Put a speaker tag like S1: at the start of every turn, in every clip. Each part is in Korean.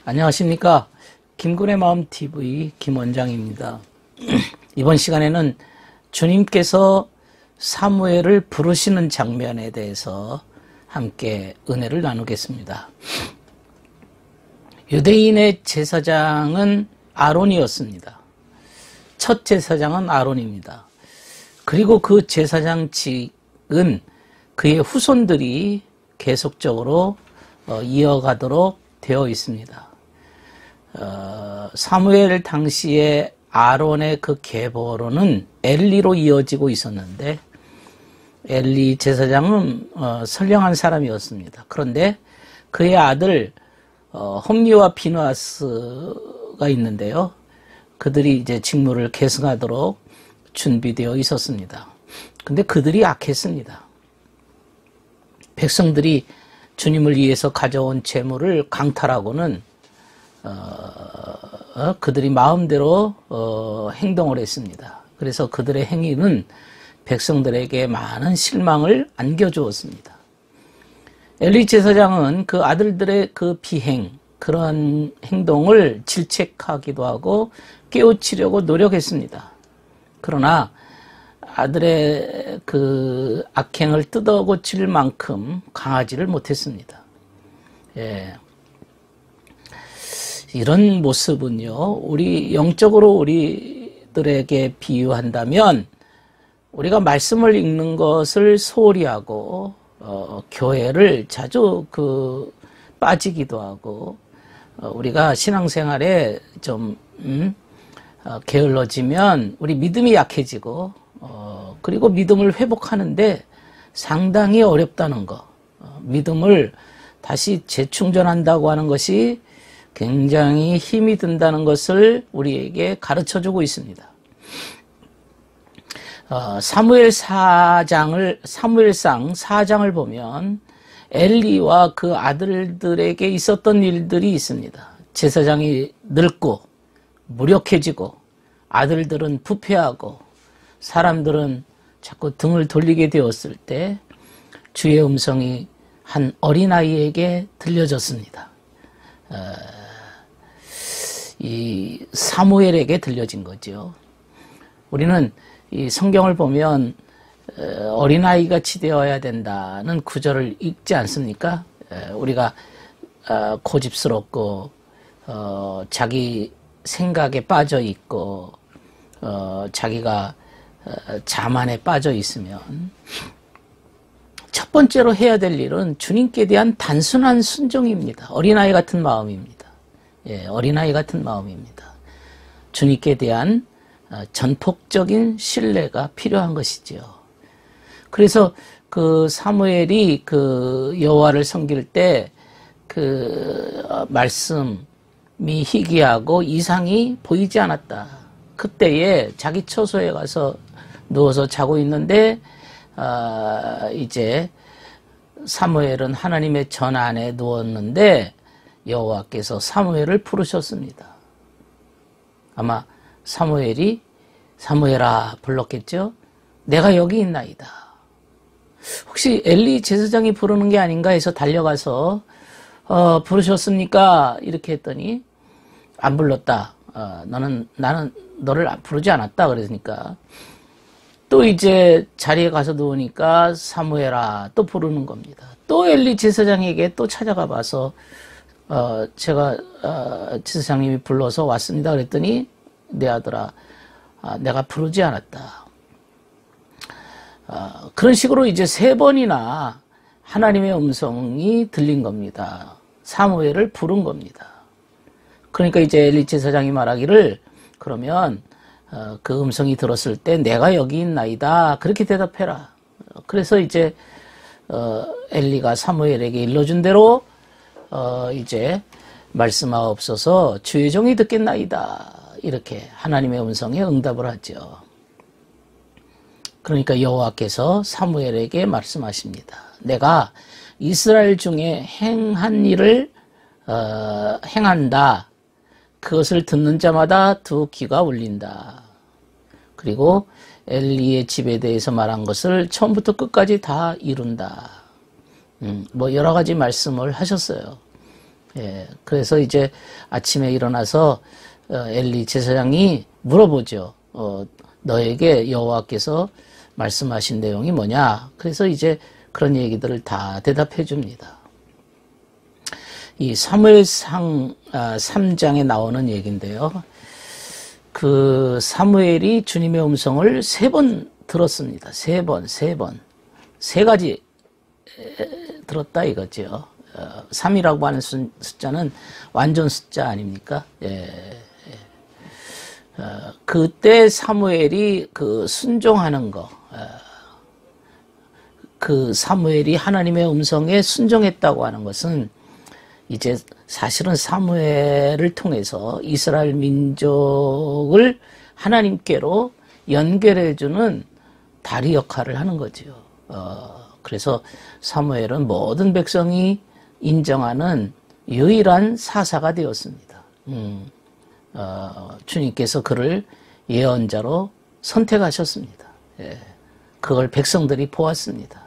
S1: 안녕하십니까. 김군의 마음TV 김원장입니다. 이번 시간에는 주님께서 사무엘을 부르시는 장면에 대해서 함께 은혜를 나누겠습니다. 유대인의 제사장은 아론이었습니다. 첫 제사장은 아론입니다. 그리고 그 제사장직은 그의 후손들이 계속적으로 이어가도록 되어 있습니다. 사무엘 당시에 아론의 그 계보로는 엘리로 이어지고 있었는데 엘리 제사장은 선량한 사람이었습니다. 그런데 그의 아들 홈리와 비누아스가 있는데요. 그들이 이제 직무를 계승하도록 준비되어 있었습니다. 근데 그들이 악했습니다. 백성들이 주님을 위해서 가져온 재물을 강탈하고는 그들이 마음대로 행동을 했습니다. 그래서 그들의 행위는 백성들에게 많은 실망을 안겨주었습니다. 엘리 제사장은 그 아들들의 그 비행, 그런 행동을 질책하기도 하고 깨우치려고 노력했습니다. 그러나 아들의 그 악행을 뜯어고칠 만큼 강하지를 못했습니다. 예. 이런 모습은요, 우리 영적으로 우리들에게 비유한다면 우리가 말씀을 읽는 것을 소홀히 하고 교회를 자주 빠지기도 하고 우리가 신앙생활에 좀 게을러지면 우리 믿음이 약해지고 그리고 믿음을 회복하는데 상당히 어렵다는 거, 믿음을 다시 재충전한다고 하는 것이 굉장히 힘이 든다는 것을 우리에게 가르쳐주고 있습니다. 사무엘상 4장을 보면 엘리와 그 아들들에게 있었던 일들이 있습니다. 제사장이 늙고 무력해지고 아들들은 부패하고 사람들은 자꾸 등을 돌리게 되었을 때 주의 음성이 한 어린아이에게 들려졌습니다. 이 사무엘에게 들려진 거죠. 우리는 이 성경을 보면 어린아이 같이 되어야 된다는 구절을 읽지 않습니까? 우리가 고집스럽고 자기 생각에 빠져 있고 자기가 자만에 빠져 있으면 첫 번째로 해야 될 일은 주님께 대한 단순한 순종입니다. 어린아이 같은 마음입니다. 예, 어린아이 같은 마음입니다. 주님께 대한 전폭적인 신뢰가 필요한 것이지요. 그래서 그 사무엘이 그 여호와를 섬길 때 그 말씀이 희귀하고 이상이 보이지 않았다. 그때에 자기 처소에 가서 누워서 자고 있는데 이제 사무엘은 하나님의 전 안에 누웠는데 여호와께서 사무엘을 부르셨습니다. 아마 사무엘이 사무엘아 불렀겠죠? 내가 여기 있나이다. 혹시 엘리 제사장이 부르는 게 아닌가 해서 달려가서 부르셨습니까? 이렇게 했더니 안 불렀다. 나는 너를 부르지 않았다. 그러니까 또 이제 자리에 가서 누우니까 사무엘아 또 부르는 겁니다. 또 엘리 제사장에게 또 찾아가 봐서 제가 제사장님이 불러서 왔습니다. 그랬더니 내 아들아 내가 부르지 않았다. 그런 식으로 이제 3번이나 하나님의 음성이 들린 겁니다. 사무엘을 부른 겁니다. 그러니까 이제 엘리 제사장이 말하기를 그러면 그 음성이 들었을 때 내가 여기 있나이다. 그렇게 대답해라. 그래서 이제 엘리가 사무엘에게 일러준 대로 이제 말씀하옵소서 주의 종이 듣겠나이다. 이렇게 하나님의 음성에 응답을 하죠. 그러니까 여호와께서 사무엘에게 말씀하십니다. 내가 이스라엘 중에 행한 일을 행한다. 그것을 듣는 자마다 두 귀가 울린다. 그리고 엘리의 집에 대해서 말한 것을 처음부터 끝까지 다 이룬다. 뭐 여러 가지 말씀을 하셨어요. 예, 그래서 이제 아침에 일어나서 엘리 제사장이 물어보죠. 너에게 여호와께서 말씀하신 내용이 뭐냐? 그래서 이제 그런 얘기들을 다 대답해 줍니다. 이 사무엘상 3장에 나오는 얘기인데요. 그 사무엘이 주님의 음성을 3번 들었습니다. 3번. 3가지 들었다 이거죠. 3이라고 하는 숫자는 완전 숫자 아닙니까? 그때 사무엘이 그 순종하는 거, 그 사무엘이 하나님의 음성에 순종했다고 하는 것은 이제 사실은 사무엘을 통해서 이스라엘 민족을 하나님께로 연결해주는 다리 역할을 하는 거죠. 그래서 사무엘은 모든 백성이 인정하는 유일한 사사가 되었습니다. 주님께서 그를 예언자로 선택하셨습니다. 예, 그걸 백성들이 보았습니다.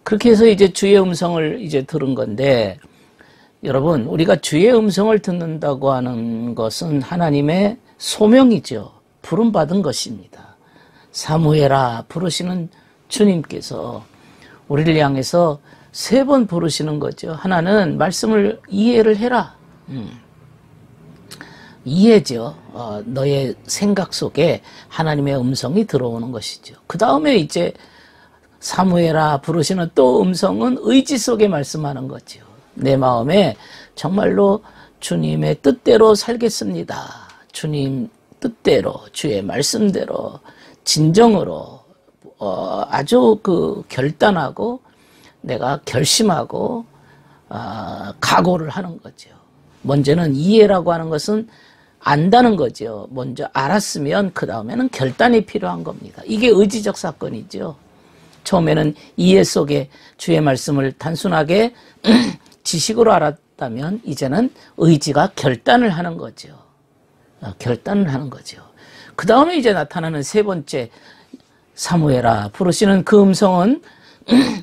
S1: 그렇게 해서 이제 주의 음성을 이제 들은 건데, 여러분, 우리가 주의 음성을 듣는다고 하는 것은 하나님의 소명이죠. 부름받은 것입니다. 사무엘아 부르시는 주님께서 우리를 향해서 3번 부르시는 거죠. 하나는 말씀을 이해를 해라. 이해죠. 너의 생각 속에 하나님의 음성이 들어오는 것이죠. 그 다음에 이제 사무엘아 부르시는 또 음성은 의지 속에 말씀하는 거죠. 내 마음에 정말로 주님의 뜻대로 살겠습니다. 주님 뜻대로, 주의 말씀대로, 진정으로, 아주 그 결단하고 내가 결심하고, 각오를 하는 거죠. 먼저는 이해라고 하는 것은 안다는 거죠. 먼저 알았으면 그 다음에는 결단이 필요한 겁니다. 이게 의지적 사건이죠. 처음에는 이해 속에 주의 말씀을 단순하게 지식으로 알았다면 이제는 의지가 결단을 하는 거죠. 결단을 하는 거죠. 그 다음에 이제 나타나는 3번째 사무엘아 부르시는 그 음성은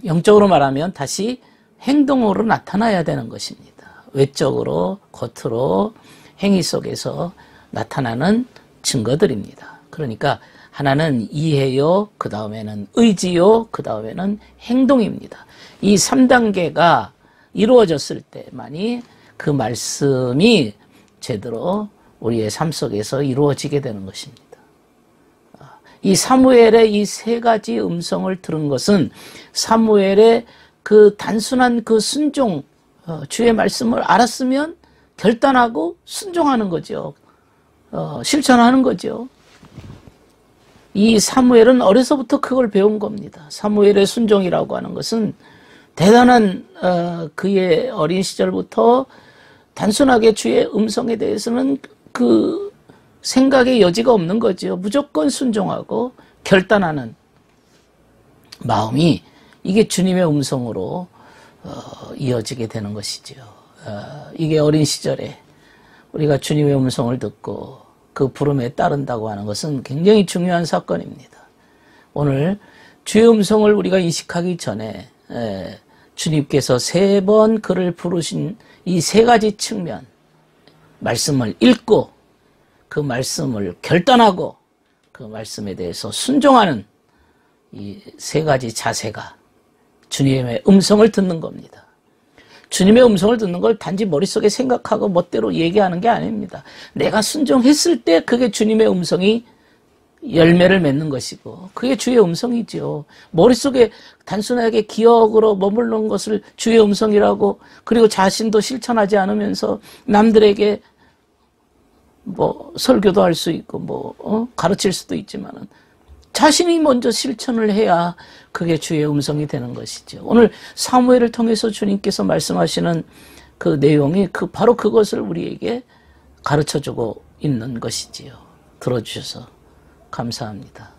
S1: 영적으로 말하면 다시 행동으로 나타나야 되는 것입니다. 외적으로, 겉으로, 행위 속에서 나타나는 증거들입니다. 그러니까 하나는 이해요, 그 다음에는 의지요, 그 다음에는 행동입니다. 이 3단계가 이루어졌을 때만이 그 말씀이 제대로 우리의 삶 속에서 이루어지게 되는 것입니다. 이 사무엘의 이 3가지 음성을 들은 것은 사무엘의 그 단순한 그 순종, 주의 말씀을 알았으면 결단하고 순종하는 거죠. 실천하는 거죠. 이 사무엘은 어려서부터 그걸 배운 겁니다. 사무엘의 순종이라고 하는 것은 대단한 그의 어린 시절부터 단순하게 주의 음성에 대해서는 그 생각의 여지가 없는 거죠. 무조건 순종하고 결단하는 마음이 이게 주님의 음성으로 이어지게 되는 것이죠. 이게 어린 시절에 우리가 주님의 음성을 듣고 그 부름에 따른다고 하는 것은 굉장히 중요한 사건입니다. 오늘 주의 음성을 우리가 인식하기 전에 주님께서 3번 그를 부르신 이 3가지 측면, 말씀을 읽고 그 말씀을 결단하고 그 말씀에 대해서 순종하는 이 3가지 자세가 주님의 음성을 듣는 겁니다. 주님의 음성을 듣는 걸 단지 머릿속에 생각하고 멋대로 얘기하는 게 아닙니다. 내가 순종했을 때 그게 주님의 음성이 열매를 맺는 것이고 그게 주의 음성이죠. 머릿속에 단순하게 기억으로 머무르는 것을 주의 음성이라고, 그리고 자신도 실천하지 않으면서 남들에게 뭐 설교도 할 수 있고 가르칠 수도 있지만은 자신이 먼저 실천을 해야 그게 주의 음성이 되는 것이죠. 오늘 사무엘을 통해서 주님께서 말씀하시는 그 내용이 바로 그것을 우리에게 가르쳐주고 있는 것이지요. 들어주셔서 감사합니다.